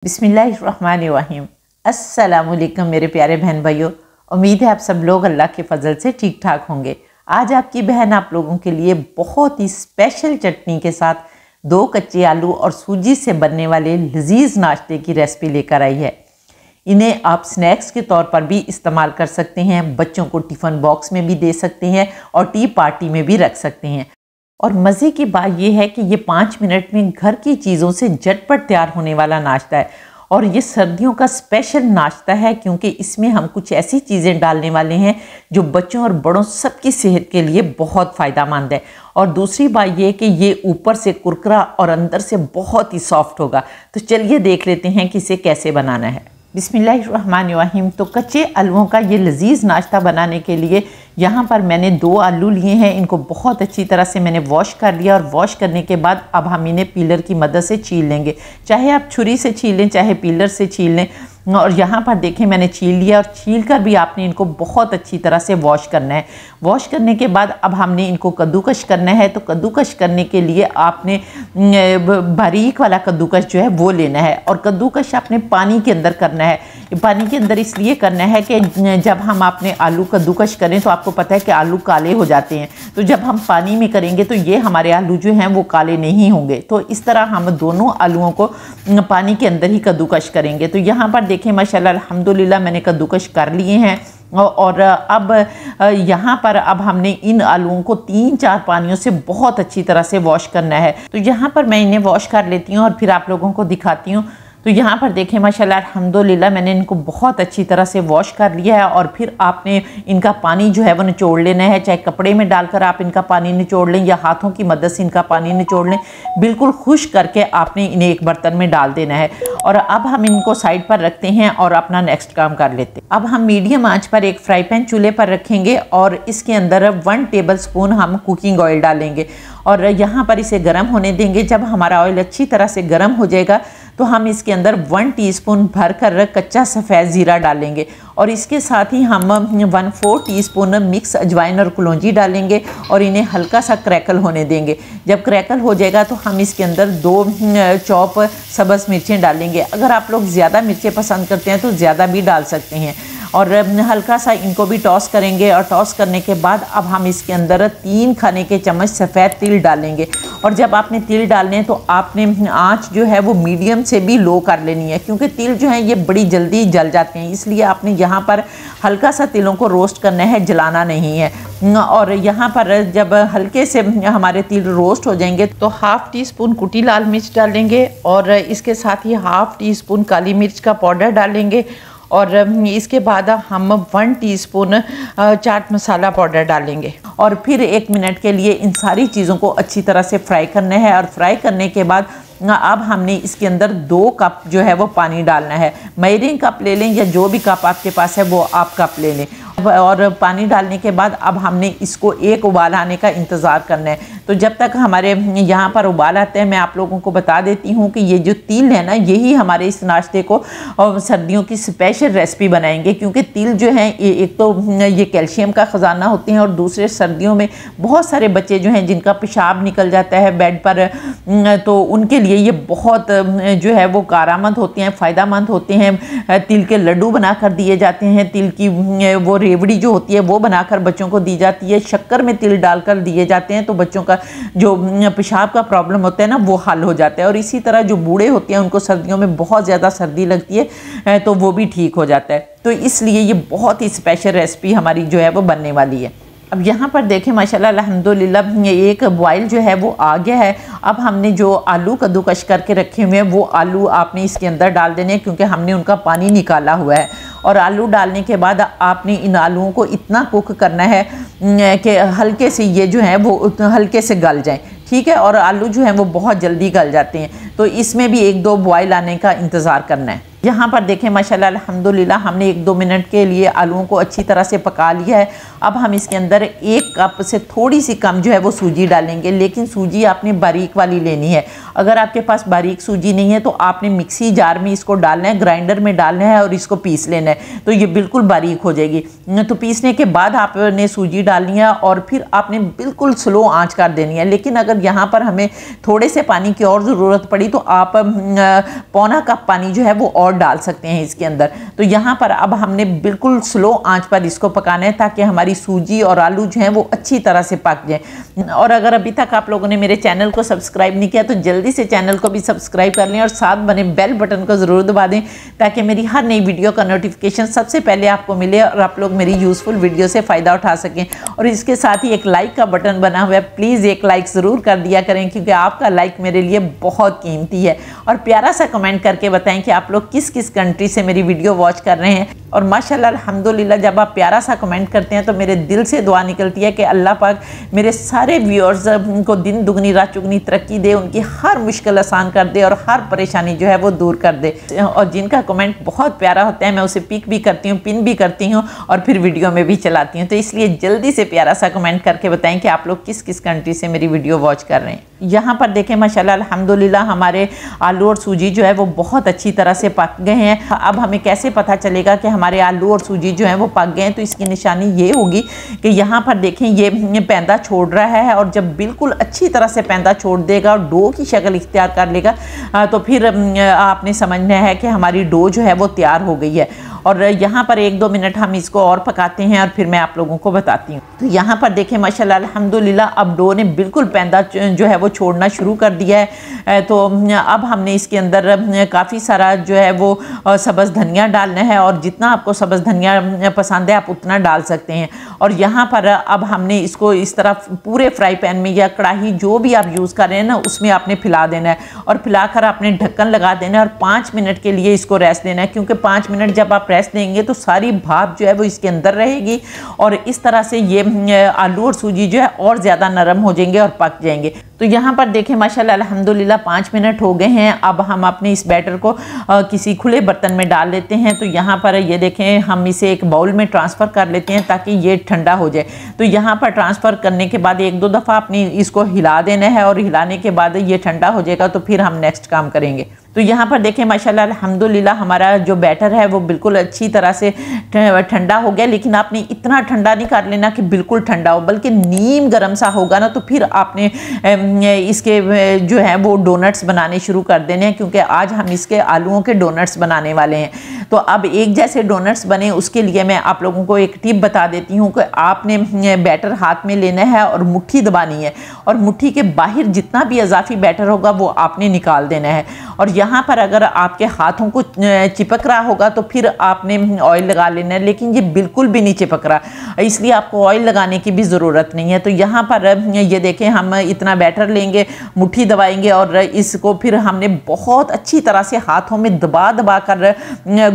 बिस्मिल्लाहिर्रहमानिर्रहीम। अस्सलामुअलैकुम मेरे प्यारे बहन भाइयों, उम्मीद है आप सब लोग अल्लाह के फजल से ठीक ठाक होंगे। आज आपकी बहन आप लोगों के लिए बहुत ही स्पेशल चटनी के साथ 2 कच्चे आलू और सूजी से बनने वाले लजीज नाश्ते की रेसिपी लेकर आई है। इन्हें आप स्नैक्स के तौर पर भी इस्तेमाल कर सकते हैं, बच्चों को टिफ़िन बॉक्स में भी दे सकते हैं और टी पार्टी में भी रख सकते हैं। और मज़े की बात यह है कि ये 5 मिनट में घर की चीज़ों से झटपट तैयार होने वाला नाश्ता है और ये सर्दियों का स्पेशल नाश्ता है क्योंकि इसमें हम कुछ ऐसी चीज़ें डालने वाले हैं जो बच्चों और बड़ों सबकी सेहत के लिए बहुत फ़ायदेमंद है। और दूसरी बात ये कि ये ऊपर से कुरकुरा और अंदर से बहुत ही सॉफ्ट होगा। तो चलिए देख लेते हैं कि इसे कैसे बनाना है। बिस्मिल्लाहिर्रहमानिर्रहीम। तो कच्चे आलूओं का ये लजीज नाश्ता बनाने के लिए यहाँ पर मैंने 2 आलू लिए हैं। इनको बहुत अच्छी तरह से मैंने वॉश कर लिया और वॉश करने के बाद अब हम इन्हें पीलर की मदद से छील लेंगे। चाहे आप छुरी से छील लें, चाहे पीलर से छील लें। और यहाँ पर देखें मैंने छील लिया और छील कर भी आपने इनको बहुत अच्छी तरह से वॉश करना है। वॉश करने के बाद अब हमने इनको कद्दूकश करना है। तो कद्दूकश करने के लिए आपने बारीक वाला कद्दूकश जो है वो लेना है और कद्दूकश आपने पानी के अंदर करना है। पानी के अंदर इसलिए करना है कि जब हम आपने आलू कद्दूकश करें तो आपको पता है कि आलू काले हो जाते हैं, तो जब हम पानी में करेंगे तो ये हमारे आलू जो हैं वो काले नहीं होंगे। तो इस तरह हम दोनों आलूओं को पानी के अंदर ही कद्दूकश करेंगे। तो यहाँ पर देखें माशाल्लाह अल्हम्दुलिल्लाह मैंने कद्दूकश कर लिए हैं और अब यहाँ पर अब हमने इन आलूओं को 3-4 पानियों से बहुत अच्छी तरह से वॉश करना है। तो यहाँ पर मैं इन्हें वॉश कर लेती हूँ और फिर आप लोगों को दिखाती हूँ। तो यहाँ पर देखें माशाल्लाह अल्हम्दुलिल्लाह मैंने इनको बहुत अच्छी तरह से वॉश कर लिया है और फिर आपने इनका पानी जो है वो निचोड़ लेना है। चाहे कपड़े में डालकर आप इनका पानी निचोड़ लें या हाथों की मदद से इनका पानी निचोड़ लें। बिल्कुल खुश्क करके आपने इन्हें एक बर्तन में डाल देना है और अब हम इनको साइड पर रखते हैं और अपना नेक्स्ट काम कर लेते हैं। अब हम मीडियम आंच पर एक फ्राई पैन चूल्हे पर रखेंगे और इसके अंदर 1 टेबल स्पून हम कुकिंग ऑयल डालेंगे और यहाँ पर इसे गर्म होने देंगे। जब हमारा ऑयल अच्छी तरह से गर्म हो जाएगा तो हम इसके अंदर 1 टीस्पून भर कर कच्चा सफ़ेद ज़ीरा डालेंगे और इसके साथ ही हम 1/4 टीस्पून मिक्स अजवाइन और कलौंजी डालेंगे और इन्हें हल्का सा क्रैकल होने देंगे। जब क्रैकल हो जाएगा तो हम इसके अंदर 2 चॉप सब्ज़ मिर्चें डालेंगे। अगर आप लोग ज़्यादा मिर्चें पसंद करते हैं तो ज़्यादा भी डाल सकते हैं और हल्का सा इनको भी टॉस करेंगे। और टॉस करने के बाद अब हम इसके अंदर 3 खाने के चम्मच सफ़ेद तिल डालेंगे और जब आपने तिल डालने हैं तो आपने आंच जो है वो मीडियम से भी लो कर लेनी है क्योंकि तिल जो है ये बड़ी जल्दी जल जाते हैं, इसलिए आपने यहाँ पर हल्का सा तिलों को रोस्ट करना है, जलाना नहीं है। और यहाँ पर जब हल्के से हमारे तिल रोस्ट हो जाएंगे तो 1/2 टीस्पून कुटी लाल मिर्च डालेंगे और इसके साथ ही 1/2 टीस्पून काली मिर्च का पाउडर डालेंगे और इसके बाद हम 1 टीस्पून चाट मसाला पाउडर डालेंगे और फिर 1 मिनट के लिए इन सारी चीज़ों को अच्छी तरह से फ्राई करना है। और फ्राई करने के बाद अब हमने इसके अंदर 2 कप जो है वो पानी डालना है। मेजरिंग कप ले लें या जो भी कप आपके पास है वो आप कप ले लें और पानी डालने के बाद अब हमने इसको एक उबाल आने का इंतज़ार करना है। तो जब तक हमारे यहाँ पर उबाल आते हैं मैं आप लोगों को बता देती हूँ कि ये जो तिल है ना यही हमारे इस नाश्ते को और सर्दियों की स्पेशल रेसिपी बनाएंगे क्योंकि तिल जो है एक तो ये कैल्शियम का ख़जाना होते हैं और दूसरे सर्दियों में बहुत सारे बच्चे जो हैं जिनका पेशाब निकल जाता है बेड पर, तो उनके लिए ये बहुत जो है वो कारआमद होते हैं, फ़ायदेमंद होते हैं। तिल के लड्डू बनाकर दिए जाते हैं, तिल की वो रेवड़ी जो होती है वो बनाकर बच्चों को दी जाती है, शक्कर में तिल डालकर दिए जाते हैं तो बच्चों का जो पेशाब का प्रॉब्लम होता है ना वो हल हो जाता है। और इसी तरह जो बूढ़े होते हैं उनको सर्दियों में बहुत ज़्यादा सर्दी लगती है तो वो भी ठीक हो जाता है। तो इसलिए ये बहुत ही स्पेशल रेसिपी हमारी जो है वो बनने वाली है। अब यहाँ पर देखें माशाल्लाह अल्हम्दुलिल्लाह एक बॉयल जो है वो आ गया है। अब हमने जो आलू कद्दूकश करके रखे हुए हैं वो आलू आपने इसके अंदर डाल देने हैं क्योंकि हमने उनका पानी निकाला हुआ है। और आलू डालने के बाद आपने इन आलूओं को इतना कुक करना है कि हल्के से ये जो है वो हल्के से गल जाएं, ठीक है। और आलू जो है वो बहुत जल्दी गल जाते हैं तो इसमें भी 1-2 बॉयल आने का इंतज़ार करना है। यहाँ पर देखें माशाल्लाह अल्हम्दुलिल्लाह हमने 1-2 मिनट के लिए आलूओं को अच्छी तरह से पका लिया है। अब हम इसके अंदर 1 कप से थोड़ी सी कम जो है वो सूजी डालेंगे, लेकिन सूजी आपने बारीक वाली लेनी है। अगर आपके पास बारीक सूजी नहीं है तो आपने मिक्सी जार में इसको डालना है, ग्राइंडर में डालना है और इसको पीस लेना है, तो ये बिल्कुल बारीक हो जाएगी। तो पीसने के बाद आपने सूजी डालनी है और फिर आपने बिल्कुल स्लो आँच कर देनी है। लेकिन अगर यहाँ पर हमें थोड़े से पानी की और ज़रूरत पड़ी तो आप पौना कप पानी जो है वो और डाल सकते हैं इसके अंदर। तो यहाँ पर अब हमने बिल्कुल स्लो आंच पर इसको पकाना है ताकि हमारी सूजी और आलू जो हैं वो अच्छी तरह से पक जाए। और अगर अभी तक आप लोगों ने मेरे चैनल को सब्सक्राइब नहीं किया तो जल्दी से चैनल को भी सब्सक्राइब कर लें और साथ बने बेल बटन को ज़रूर दबा दें ताकि मेरी हर नई वीडियो का नोटिफिकेशन सबसे पहले आपको मिले और आप लोग मेरी यूज़फुल वीडियो से फ़ायदा उठा सकें। और इसके साथ ही एक लाइक का बटन बना हुआ है, प्लीज़ एक लाइक ज़रूर कर दिया करें क्योंकि आपका लाइक मेरे लिए बहुत कीमती है। और प्यारा सा कमेंट करके बताएं कि आप लोग किस किस कंट्री से मेरी वीडियो वॉच कर रहे हैं। और माशाल्लाह अल्हम्दुलिल्लाह जब आप प्यारा सा कमेंट करते हैं तो मेरे दिल से दुआ निकलती है कि अल्लाह पाक मेरे सारे व्यूअर्स को दिन दुगनी रात चुगनी तरक्की दे, उनकी हर मुश्किल आसान कर दे और हर परेशानी जो है वो दूर कर दे। और जिनका कमेंट बहुत प्यारा होता है मैं उसे पिक भी करती हूँ, पिन भी करती हूँ और फिर वीडियो में भी चलाती हूँ। तो इसलिए जल्दी से प्यारा सा कमेंट करके बताएं कि आप लोग किस किस कंट्री से मेरी वीडियो वॉच कर रहे हैं। यहाँ पर देखें माशाल्लाह अल्हम्दुलिल्लाह हमारे आलू और सूजी जो है वो बहुत अच्छी तरह से पक गए हैं। अब हमें कैसे पता चलेगा कि हमारे आलू और सूजी जो है वो पक गए हैं? तो इसकी निशानी ये होगी कि यहाँ पर देखें ये पैंदा छोड़ रहा है और जब बिल्कुल अच्छी तरह से पैंदा छोड़ देगा और डो की शक्ल इख्तियार कर लेगा तो फिर आपने समझना है कि हमारी डो जो है वो तैयार हो गई है। और यहाँ पर 1-2 मिनट हम इसको और पकाते हैं और फिर मैं आप लोगों को बताती हूँ। तो यहाँ पर देखें माशाल्लाह अल्हम्दुलिल्लाह अब डो ने बिल्कुल पैंदा जो है वो छोड़ना शुरू कर दिया है। तो अब हमने इसके अंदर काफ़ी सारा जो है वो सब्ज़ धनिया डालना है और जितना आपको सब्ज़ धनिया पसंद है आप उतना डाल सकते हैं। और यहाँ पर अब हमने इसको इस तरह पूरे फ्राई पैन में या कढ़ाई जो भी आप यूज़ कर रहे हैं ना उसमें आपने फैला देना है और फैलाकर आपने ढक्कन लगा देना है और 5 मिनट के लिए इसको रेस्ट देना है, क्योंकि 5 मिनट जब आप रेस्ट देंगे तो सारी भाप जो है वो इसके अंदर रहेगी और इस तरह से ये आलू और सूजी जो है और ज़्यादा नरम हो जाएंगे और पक जाएंगे। तो यहाँ पर देखें माशाल्लाह अल्हम्दुलिल्लाह 5 मिनट हो गए हैं। अब हम अपने इस बैटर को किसी खुले बर्तन में डाल लेते हैं। तो यहाँ पर ये देखें हम इसे एक बाउल में ट्रांसफ़र कर लेते हैं ताकि ये ठंडा हो जाए। तो यहाँ पर ट्रांसफ़र करने के बाद 1-2 दफ़ा आपने इसको हिला देना है और हिलाने के बाद ये ठंडा हो जाएगा तो फिर हम नेक्स्ट काम करेंगे। तो यहाँ पर देखें माशाल्लाह अल्हम्दुलिल्लाह हमारा जो बैटर है वो बिल्कुल अच्छी तरह से ठंडा हो गया, लेकिन आपने इतना ठंडा नहीं कर लेना कि बिल्कुल ठंडा हो, बल्कि नीम गर्म सा होगा ना तो फिर आपने इसके जो है वो डोनट्स बनाने शुरू कर देने हैं, क्योंकि आज हम इसके आलूओं के डोनट्स बनाने वाले हैं। तो अब एक जैसे डोनट्स बने उसके लिए मैं आप लोगों को एक टिप बता देती हूँ कि आपने बैटर हाथ में लेना है और मुट्ठी दबानी है और मुट्ठी के बाहर जितना भी इजाफी बैटर होगा वो आपने निकाल देना है। और यहाँ पर अगर आपके हाथों को चिपक रहा होगा तो फिर आपने ऑयल लगा लेना है, लेकिन ये बिल्कुल भी नहीं चिपक रहा, इसलिए आपको ऑयल लगाने की भी ज़रूरत नहीं है। तो यहाँ पर ये देखें हम इतना बैटर लेंगे, मुट्ठी दबाएंगे और इसको फिर हमने बहुत अच्छी तरह से हाथों में दबा दबा कर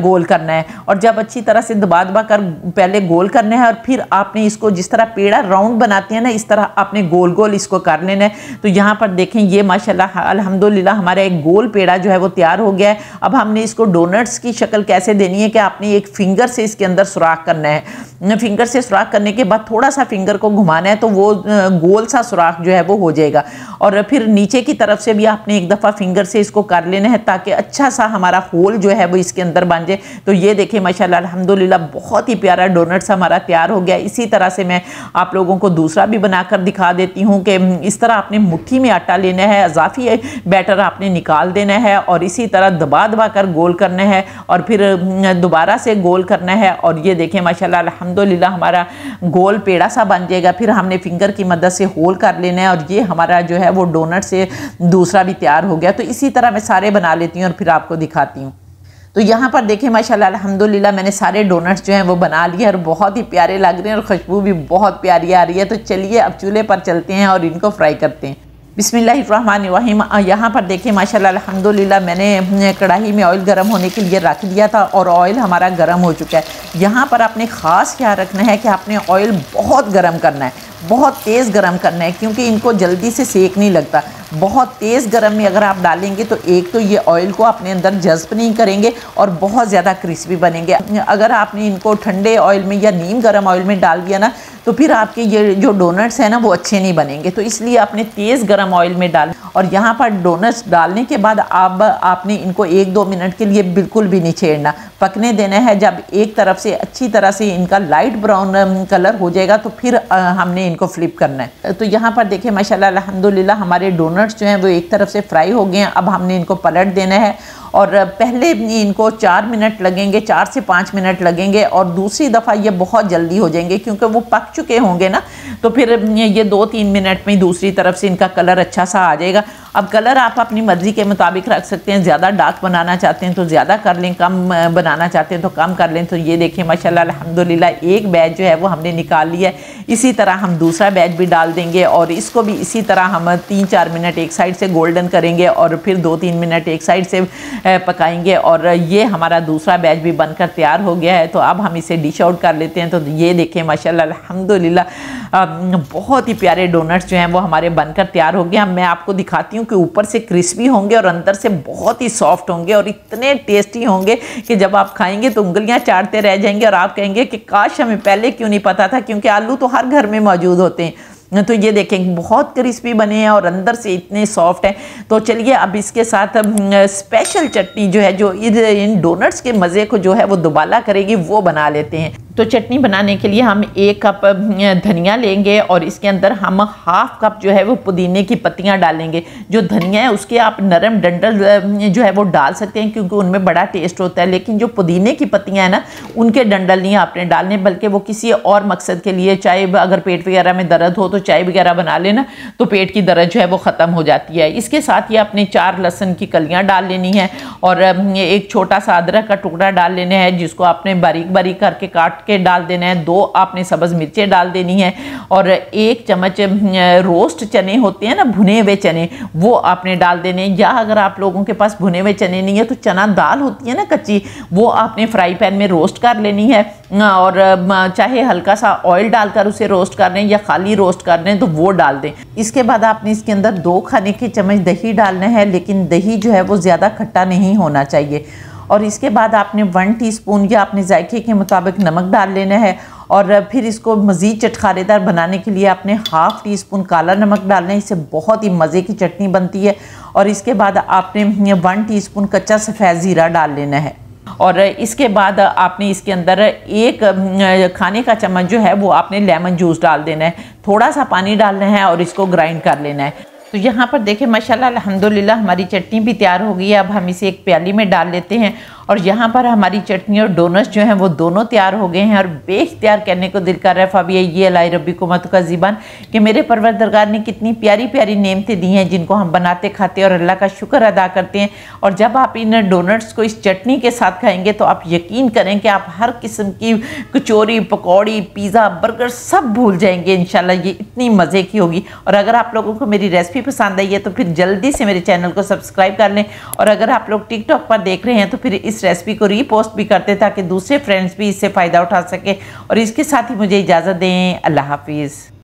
गोल करना है। और जब अच्छी तरह से दबा दबा कर पहले गोल करना है और फिर आपने इसको जिस तरह पेड़ा राउंड बनाते हैं ना इस तरह आपने गोल गोल इसको कर लेना है। तो यहाँ पर देखें ये माशाल्लाह अल्हम्दुलिल्लाह हमारा एक गोल पेड़ा जो है वो तैयार हो गया है। अब हमने इसको डोनट्स की शक्ल कैसे देनी है कि आपने एक फिंगर से इसके अंदर सुराख करना है। फिंगर से सुराख करने के बाद थोड़ा सा फिंगर को घुमाना है तो वो गोल सा सुराख जो है वो हो जाएगा। और फिर नीचे की तरफ से भी आपने एक दफ़ा फिंगर से इसको कर लेना है ताकि अच्छा सा हमारा होल जो है वो इसके अंदर बन जाए। तो ये देखिए माशाल्लाह अल्हम्दुलिल्लाह बहुत ही प्यारा डोनट्स हमारा तैयार हो गया। इसी तरह से मैं आप लोगों को दूसरा भी बनाकर दिखा देती हूँ कि इस तरह आपने मुट्ठी में आटा लेना है, इजाफी बैटर आपने निकाल देना है और इसी तरह दबा दबा कर गोल करना है और फिर दोबारा से गोल करना है। और ये देखें माशाल्लाह अल्हम्दुलिल्लाह हमारा गोल पेड़ा सा बन जाएगा। फिर हमने फिंगर की मदद से होल कर लेना है और ये हमारा जो है वो डोनट से दूसरा भी तैयार हो गया। तो इसी तरह मैं सारे बना लेती हूँ और फिर आपको दिखाती हूँ। तो यहाँ पर देखें माशाल्लाह अल्हम्दुलिल्लाह मैंने सारे डोनट्स जो हैं वो बना लिए और बहुत ही प्यारे लग रहे हैं और खुशबू भी बहुत प्यारी आ रही है। तो चलिए अब चूल्हे पर चलते हैं और इनको फ्राई करते हैं। बिस्मिल्लाहिर्रहमानिर्रहीम। यहाँ पर देखिए माशाल्लाह अल्हम्दुलिल्लाह मैंने कढ़ाई में ऑयल गर्म होने के लिए रख दिया था और ऑयल हमारा गर्म हो चुका है। यहाँ पर आपने ख़ास ख्याल रखना है कि आपने ऑयल बहुत गर्म करना है, बहुत तेज़ गर्म करना है, क्योंकि इनको जल्दी से सेक नहीं लगता। बहुत तेज़ गर्म में अगर आप डालेंगे तो एक तो ये ऑयल को अपने अंदर जज्ब नहीं करेंगे और बहुत ज़्यादा क्रिस्पी बनेंगे। अगर आपने इनको ठंडे ऑयल में या नीम गर्म ऑयल में डाल दिया ना तो फिर आपके ये जो डोनट्स हैं ना वो अच्छे नहीं बनेंगे। तो इसलिए आपने तेज़ गर्म ऑयल में डाल और यहाँ पर डोनट्स डालने के बाद आपने इनको 1-2 मिनट के लिए बिल्कुल भी नहीं छेड़ना, पकने देना है। जब एक तरफ से अच्छी तरह से इनका लाइट ब्राउन कलर हो जाएगा तो फिर हमने इनको फ्लिप करना है। तो यहाँ पर देखिए माशाल्लाह अल्हम्दुलिल्लाह हमारे डोनट्स जो हैं वो एक तरफ से फ्राई हो गए हैं। अब हमने इनको पलट देना है और पहले इनको 4 मिनट लगेंगे, 4 से 5 मिनट लगेंगे और दूसरी दफ़ा ये बहुत जल्दी हो जाएंगे क्योंकि वो पक चुके होंगे ना। तो फिर ये 2-3 मिनट में दूसरी तरफ से इनका कलर अच्छा सा आ जाएगा। अब कलर आप अपनी मर्ज़ी के मुताबिक रख सकते हैं, ज़्यादा डार्क बनाना चाहते हैं तो ज़्यादा कर लें, कम बनाना चाहते हैं तो कम कर लें। तो ये देखिए माशाल्लाह अल्हम्दुलिल्लाह एक बैच जो है वो हमने निकाल लिया है। इसी तरह हम दूसरा बैच भी डाल देंगे और इसको भी इसी तरह हम 3-4 मिनट एक साइड से गोल्डन करेंगे और फिर 2-3 मिनट एक साइड से पकाएंगे और ये हमारा दूसरा बैच भी बनकर तैयार हो गया है। तो अब हम इसे डिश आउट कर लेते हैं। तो ये देखें माशाल्लाह अल्हम्दुलिल्लाह बहुत ही प्यारे डोनट्स जो हैं वो हमारे बनकर तैयार हो गए। अब मैं आपको दिखाती हूँ कि ऊपर से क्रिस्पी होंगे और अंदर से बहुत ही सॉफ्ट होंगे और इतने टेस्टी होंगे कि जब आप खाएंगे तो उंगलियां चाटते रह जाएंगे और आप कहेंगे कि काश हमें पहले क्यों नहीं पता था, क्योंकि आलू तो हर घर में मौजूद होते हैं। तो ये देखें बहुत क्रिस्पी बने हैं और अंदर से इतने सॉफ्ट हैं। तो चलिए अब इसके साथ स्पेशल चटनी जो है जो इन डोनट्स के मज़े को जो है वो दुबाला करेगी वो बना लेते हैं। तो चटनी बनाने के लिए हम 1 कप धनिया लेंगे और इसके अंदर हम 1/2 कप जो है वो पुदीने की पत्तियां डालेंगे। जो धनिया है उसके आप नरम डंडल जो है वो डाल सकते हैं क्योंकि उनमें बड़ा टेस्ट होता है, लेकिन जो पुदीने की पत्तियां हैं ना उनके डंडल नहीं आपने डालने, बल्कि वो किसी और मकसद के लिए, चाहे अगर पेट वगैरह में दर्द हो तो चाय वगैरह बना लेना तो पेट की दर्द जो है वो ख़त्म हो जाती है। इसके साथ ये अपने 4 लहसुन की कलियाँ डाल लेनी है और एक छोटा सा अदरक का टुकड़ा डाल लेना है जिसको आपने बारीक बारीक करके काट के डाल देना है। 2 आपने सब्ज़ मिर्चें डाल देनी है और 1 चम्मच रोस्ट चने होते हैं ना, भुने हुए चने, वो आपने डाल देने। या अगर आप लोगों के पास भुने हुए चने नहीं है तो चना दाल होती है ना कच्ची, वो आपने फ्राई पैन में रोस्ट कर लेनी है और चाहे हल्का सा ऑयल डालकर उसे रोस्ट कर लें या खाली रोस्ट कर लें तो वो डाल दें। इसके बाद आपने इसके अंदर 2 खाने के चम्मच दही डालना है, लेकिन दही जो है वो ज़्यादा खट्टा नहीं होना चाहिए। और इसके बाद आपने 1 टीस्पून या अपने जायके के मुताबिक नमक डाल लेना है और फिर इसको मज़ीद चटखारेदार बनाने के लिए आपने 1/2 टीस्पून काला नमक डालना है। इससे बहुत ही मज़े की चटनी बनती है। और इसके बाद आपने 1 टीस्पून कच्चा सफ़ेद ज़ीरा डाल लेना है और इसके बाद आपने इसके अंदर 1 खाने का चम्मच जो है वो आपने लेमन जूस डाल देना है। थोड़ा सा पानी डालना है और इसको ग्राइंड कर लेना है। तो यहाँ पर देखें माशाल्लाह अल्हम्दुलिल्लाह हमारी चटनी भी तैयार हो गई है। अब हम इसे एक प्याली में डाल लेते हैं और यहाँ पर हमारी चटनी और डोनट्स जो हैं वो दोनों तैयार हो गए हैं। और बेख्तियार कहने को दिल कर रहा है फ़ाबिया ये अलाई रब्बी को मत का ज़िबान कि मेरे परवरदिगार ने कितनी प्यारी प्यारी नेमतें दी हैं जिनको हम बनाते खाते और अल्लाह का शुक्र अदा करते हैं। और जब आप इन डोनट्स को इस चटनी के साथ खाएंगे तो आप यकीन करें कि आप हर किस्म की कचौरी, पकौड़ी, पिज़्ज़ा, बर्गर सब भूल जाएंगे इंशाल्लाह। ये इतनी मज़े की होगी। और अगर आप लोगों को मेरी रेसिपी पसंद आई है तो फिर जल्दी से मेरे चैनल को सब्सक्राइब कर लें। और अगर आप लोग टिकटॉक पर देख रहे हैं तो फिर इस रेसिपी को रीपोस्ट भी करते ताकि दूसरे फ्रेंड्स भी इससे फ़ायदा उठा सके। और इसके साथ ही मुझे इजाज़त दें। अल्लाह हाफिज़।